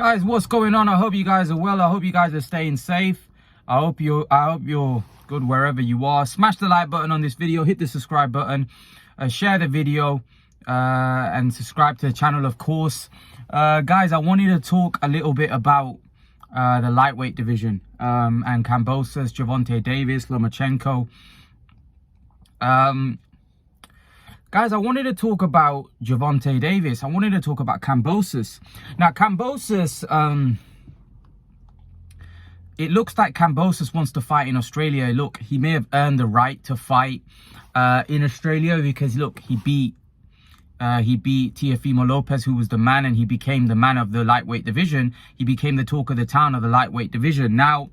Guys, what's going on? I hope you guys are well. I hope you guys are staying safe. I hope you're good wherever you are. Smash the like button on this video, hit the subscribe button, share the video, and subscribe to the channel, of course. Guys, I wanted to talk a little bit about the lightweight division and Kambosos, Gervonta Davis, Lomachenko. Guys, I wanted to talk about Gervonta Davis. I wanted to talk about Cambosis. Now, Cambosis, it looks like Cambosis wants to fight in Australia. Look, he may have earned the right to fight in Australia because, look, he beat Teofimo Lopez, who was the man, and he became the man of the lightweight division. He became the talk of the town of the lightweight division. Now,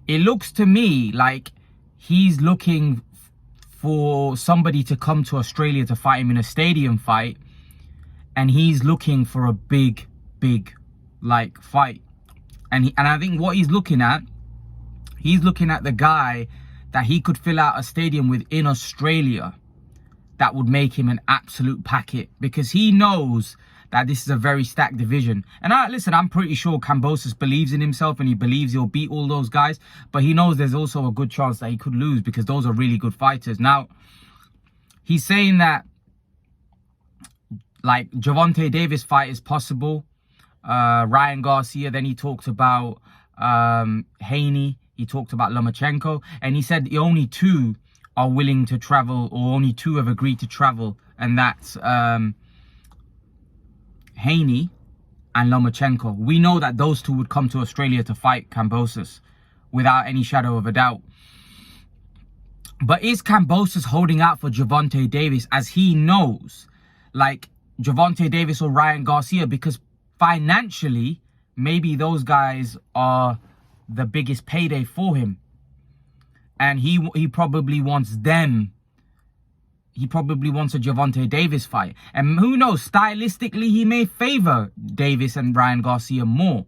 it looks to me like he's looking for somebody to come to Australia to fight him in a stadium fight, and he's looking for a big like fight. And I think what he's looking at the guy that he could fill out a stadium with in Australia that would make him an absolute packet, because he knows that this is a very stacked division. And listen, I'm pretty sure Kambosos believes in himself and he believes he'll beat all those guys, but he knows there's also a good chance that he could lose because those are really good fighters. Now, he's saying that like Gervonta Davis fight is possible. Ryan Garcia, then he talked about Haney, he talked about Lomachenko, and he said the only two are willing to travel, or only two have agreed to travel, and that's Haney and Lomachenko. We know that those two would come to Australia to fight Kambosos without any shadow of a doubt. But is Kambosos holding out for Gervonta Davis as he knows, like Gervonta Davis or Ryan Garcia, because financially maybe those guys are the biggest payday for him, and he probably wants them. He probably wants a Gervonta Davis fight. And who knows, stylistically, he may favor Davis and Ryan Garcia more.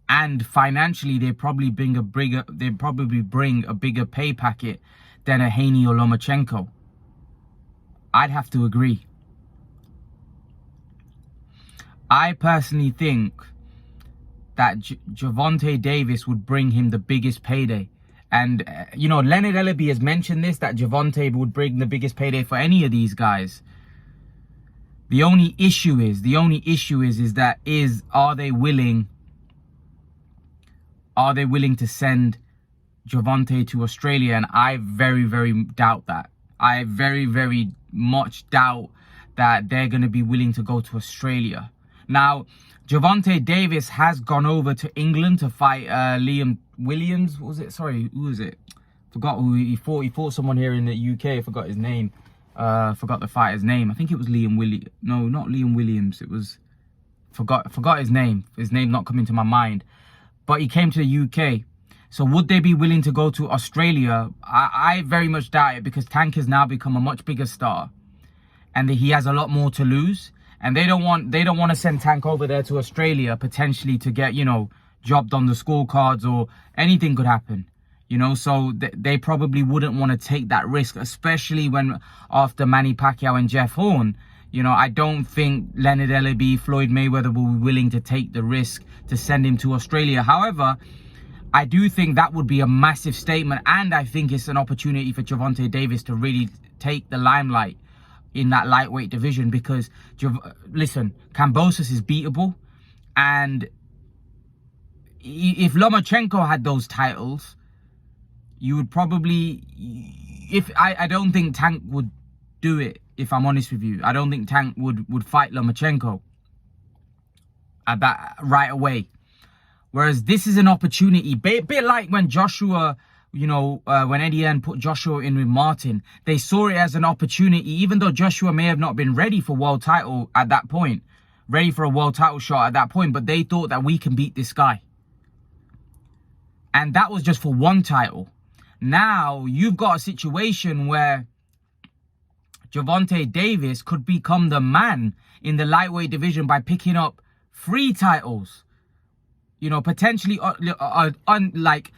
And financially, they probably bring a bigger pay packet than a Haney or Lomachenko. I'd have to agree. I personally think that Gervonta Davis would bring him the biggest payday. And, you know, Leonard Ellaby has mentioned this, that Gervonta would bring the biggest payday for any of these guys. The only issue is are they willing to send Gervonta to Australia? And I very doubt that. I very much doubt that they're going to be willing to go to Australia. Now, Gervonta Davis has gone over to England to fight Liam Williams. What was it? Sorry, who was it? Forgot who he fought. He fought someone here in the UK. I forgot his name. Forgot the fighter's name. I think it was Liam Williams. No, not Liam Williams. It was... Forgot his name. His name not coming to my mind. But he came to the UK. So would they be willing to go to Australia? I very much doubt it, because Tank has now become a much bigger star. And he has a lot more to lose. And they don't want to send Tank over there to Australia potentially to get, you know, jobbed on the scorecards, or anything could happen, you know. So they probably wouldn't want to take that risk, especially when after Manny Pacquiao and Jeff Horn, you know, I don't think Leonard Ellaby, Floyd Mayweather will be willing to take the risk to send him to Australia. However, I do think that would be a massive statement, and I think it's an opportunity for Gervonta Davis to really take the limelight in that lightweight division, because listen, Kambosos is beatable, and if Lomachenko had those titles, you would probably, I don't think Tank would do it, if I'm honest with you. I don't think Tank would fight Lomachenko at that right away. Whereas this is an opportunity, bit like when Joshua, you know, when Eddie Hearn put Joshua in with Martin, they saw it as an opportunity, even though Joshua may have not been ready for world title at that point, ready for a world title shot at that point, but they thought that we can beat this guy. And that was just for one title. Now you've got a situation where Gervonta Davis could become the man in the lightweight division by picking up 3 titles. You know, potentially, like,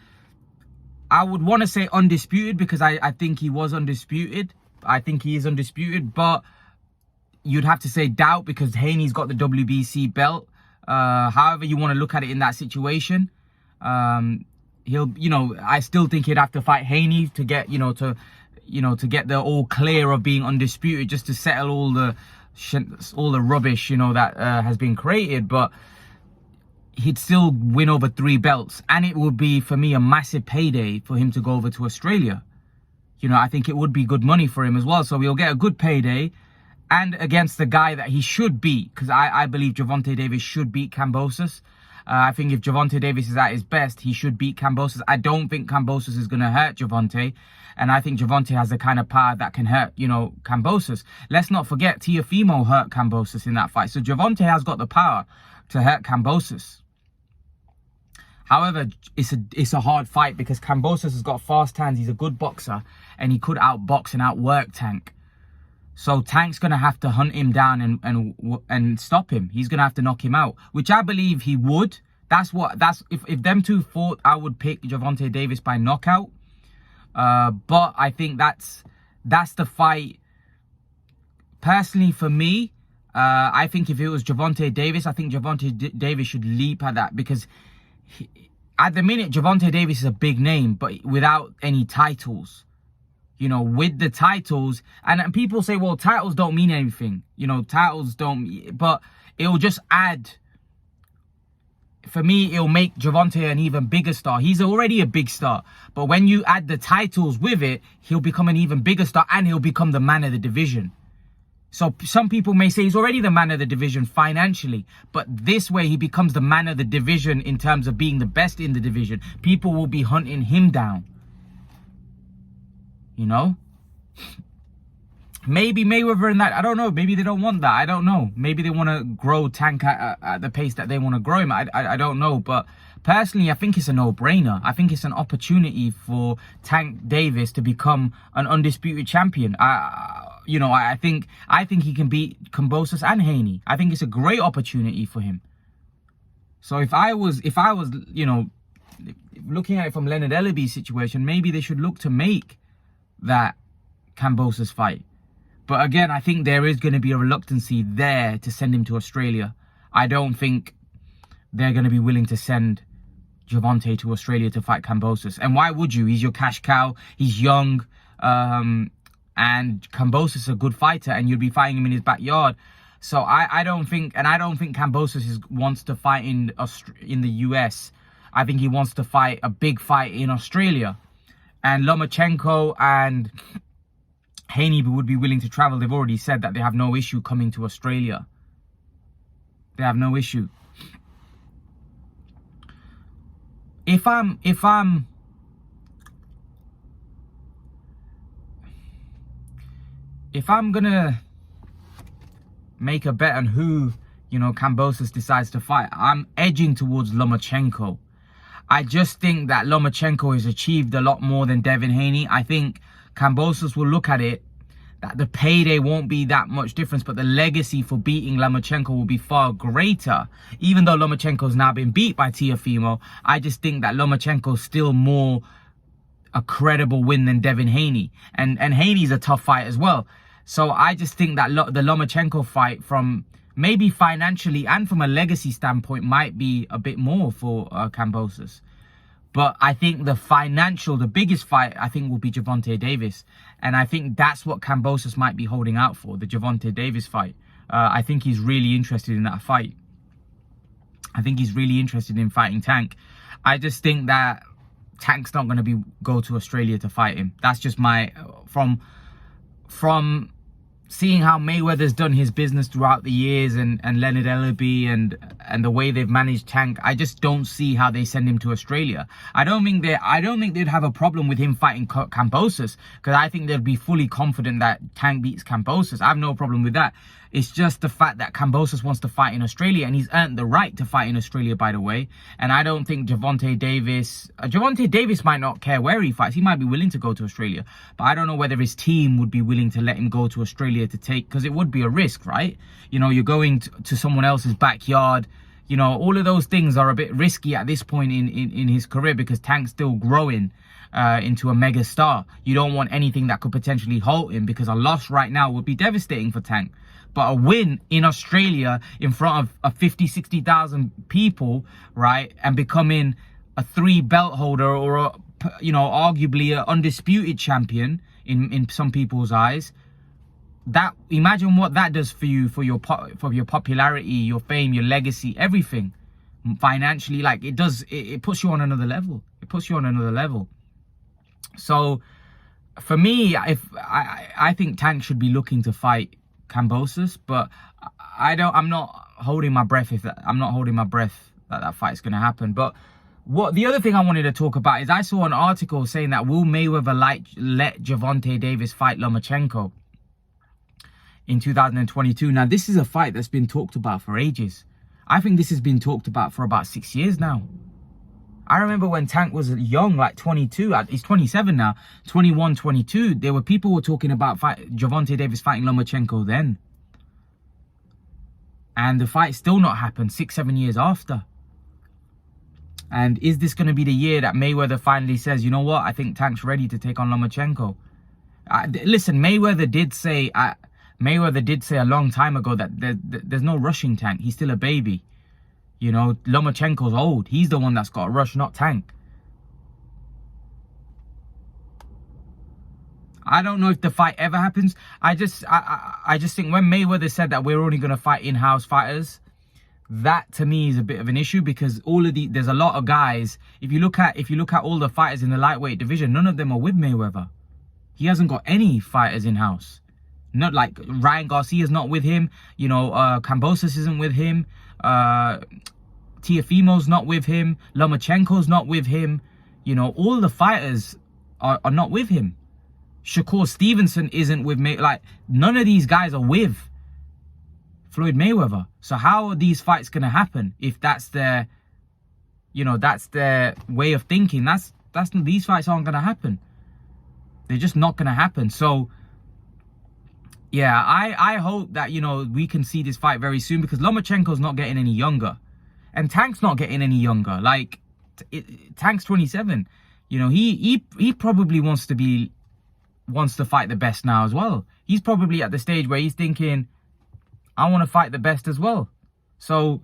I would want to say undisputed, because I think he was undisputed. I think he is undisputed. But you'd have to say doubt because Haney's got the WBC belt. However you want to look at it in that situation, he'll, I still think he'd have to fight Haney to get, to get the all clear of being undisputed, just to settle all the rubbish, that has been created. But he'd still win over 3 belts, and it would be, for me, a massive payday for him to go over to Australia. I think it would be good money for him as well. So he'll get a good payday, and against the guy that he should beat, because I believe Gervonta Davis should beat Kambosos. I think if Gervonta Davis is at his best, he should beat Kambosos. I don't think Kambosos is going to hurt Gervonta, and I think Gervonta has the kind of power that can hurt, Kambosos. Let's not forget, Teofimo hurt Kambosos in that fight, so Gervonta has got the power to hurt Kambosos. However, it's a hard fight because Kambosos has got fast hands. He's a good boxer, and he could outbox and outwork Tank. So Tank's gonna have to hunt him down and stop him. He's gonna have to knock him out, which I believe he would. If them two fought, I would pick Gervonta Davis by knockout. But I think that's the fight. Personally, for me, I think if it was Gervonta Davis, I think Gervonta Davis should leap at that because at the minute, Gervonta Davis is a big name, but without any titles. With the titles, and people say, well, titles don't mean anything. Titles don't, but it'll just add, for me, it'll make Gervonta an even bigger star. He's already a big star, but when you add the titles with it, he'll become an even bigger star, and he'll become the man of the division. So some people may say he's already the man of the division financially, but this way he becomes the man of the division in terms of being the best in the division. People will be hunting him down. Maybe Mayweather and that, I don't know. Maybe they don't want that. I don't know. Maybe they want to grow Tank at the pace that they want to grow him. I don't know. But personally, I think it's a no-brainer. I think it's an opportunity for Tank Davis to become an undisputed champion. I think he can beat Kambosos and Haney. I think it's a great opportunity for him. So if I was, looking at it from Leonard Ellaby's situation, maybe they should look to make that Kambosos fight. But again, I think there is going to be a reluctancy there to send him to Australia. I don't think they're going to be willing to send Gervonta to Australia to fight Kambosos. And why would you? He's your cash cow. He's young. And Kambosos is a good fighter, and you'll be fighting him in his backyard. So I don't think Kambosos wants to fight in the US. I think he wants to fight a big fight in Australia. And Lomachenko and Haney would be willing to travel. They've already said that they have no issue coming to Australia. They have no issue. If I'm gonna make a bet on who, Kambosos decides to fight, I'm edging towards Lomachenko. I just think that Lomachenko has achieved a lot more than Devin Haney. I think Kambosos will look at it, that the payday won't be that much difference, but the legacy for beating Lomachenko will be far greater. Even though Lomachenko's now been beat by Teofimo, I just think that Lomachenko's still more a credible win than Devin Haney. And Haney's a tough fight as well. So I just think that the Lomachenko fight, from maybe financially and from a legacy standpoint, might be a bit more for Kambosos. But I think the biggest fight, I think, will be Gervonta Davis. And I think that's what Kambosos might be holding out for, the Gervonta Davis fight. I think he's really interested in that fight. I think he's really interested in fighting Tank. I just think that Tank's not going to go to Australia to fight him. That's just my... From seeing how Mayweather's done his business throughout the years, and Leonard Ellaby and the way they've managed Tank, I just don't see how they send him to Australia. I don't think they'd have a problem with him fighting Kambosos, because I think they'd be fully confident that Tank beats Kambosos. I have no problem with that. It's just the fact that Kambosos wants to fight in Australia, and he's earned the right to fight in Australia, by the way. And I don't think Gervonta Davis might not care where he fights. He might be willing to go to Australia, but I don't know whether his team would be willing to let him go to Australia to take, because it would be a risk, right? You're going to someone else's backyard. All of those things are a bit risky at this point in his career, because Tank's still growing into a mega star. You don't want anything that could potentially halt him, because a loss right now would be devastating for Tank. but a win in Australia in front of 50, 60,000 people, right, and becoming a 3 belt holder, or a, you know, arguably an undisputed champion in some people's eyes. That, imagine what that does for you, for your popularity, your fame, your legacy, everything. Financially, like, it does, it puts you on another level. It puts you on another level. So for me, I think Tank should be looking to fight Kambosos, but I'm not holding my breath that fight's gonna happen. But what the other thing I wanted to talk about is, I saw an article saying that will Mayweather let Gervonta Davis fight Lomachenko in 2022. Now, this is a fight that's been talked about for ages. I think this has been talked about for about 6 years now. I remember when Tank was young, like 22, he's 27 now, 21, 22. There were people who were talking about Gervonta Davis fighting Lomachenko then. And the fight still not happened 6, 7 years after. And is this going to be the year that Mayweather finally says, you know what, I think Tank's ready to take on Lomachenko? Listen, Mayweather did say a long time ago that there's no rushing Tank. He's still a baby. You know, Lomachenko's old. He's the one that's got to rush, not Tank. I don't know if the fight ever happens. I just think when Mayweather said that we're only going to fight in-house fighters, that to me is a bit of an issue, because there's a lot of guys. If you look at all the fighters in the lightweight division, none of them are with Mayweather. He hasn't got any fighters in-house. Not like Ryan Garcia's not with him. You know, Kambosos isn't with him. Teofimo's not with him. Lomachenko's not with him. You know, all the fighters are not with him. Shakur Stevenson isn't with me. Like, none of these guys are with Floyd Mayweather. So how are these fights going to happen if that's their, you know, that's their way of thinking? These fights aren't going to happen. They're just not going to happen. So yeah, I hope that, you know, we can see this fight very soon, because Lomachenko's not getting any younger. And Tank's not getting any younger. Like, Tank's 27. You know, he probably wants to fight the best now as well. He's probably at the stage where he's thinking, I want to fight the best as well. So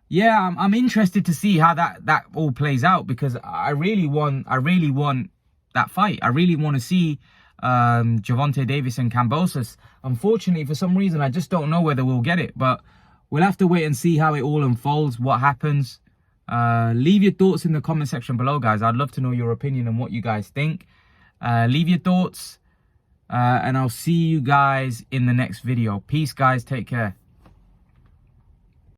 yeah, I'm interested to see how that all plays out, because I really want that fight. I really want to see Gervonta Davis and Kambosos. Unfortunately, for some reason, I just don't know whether we'll get it, but we'll have to wait and see how it all unfolds, what happens. Leave your thoughts in the comment section below, guys. I'd love to know your opinion and what you guys think. Leave your thoughts, and I'll see you guys in the next video. Peace, guys. Take care.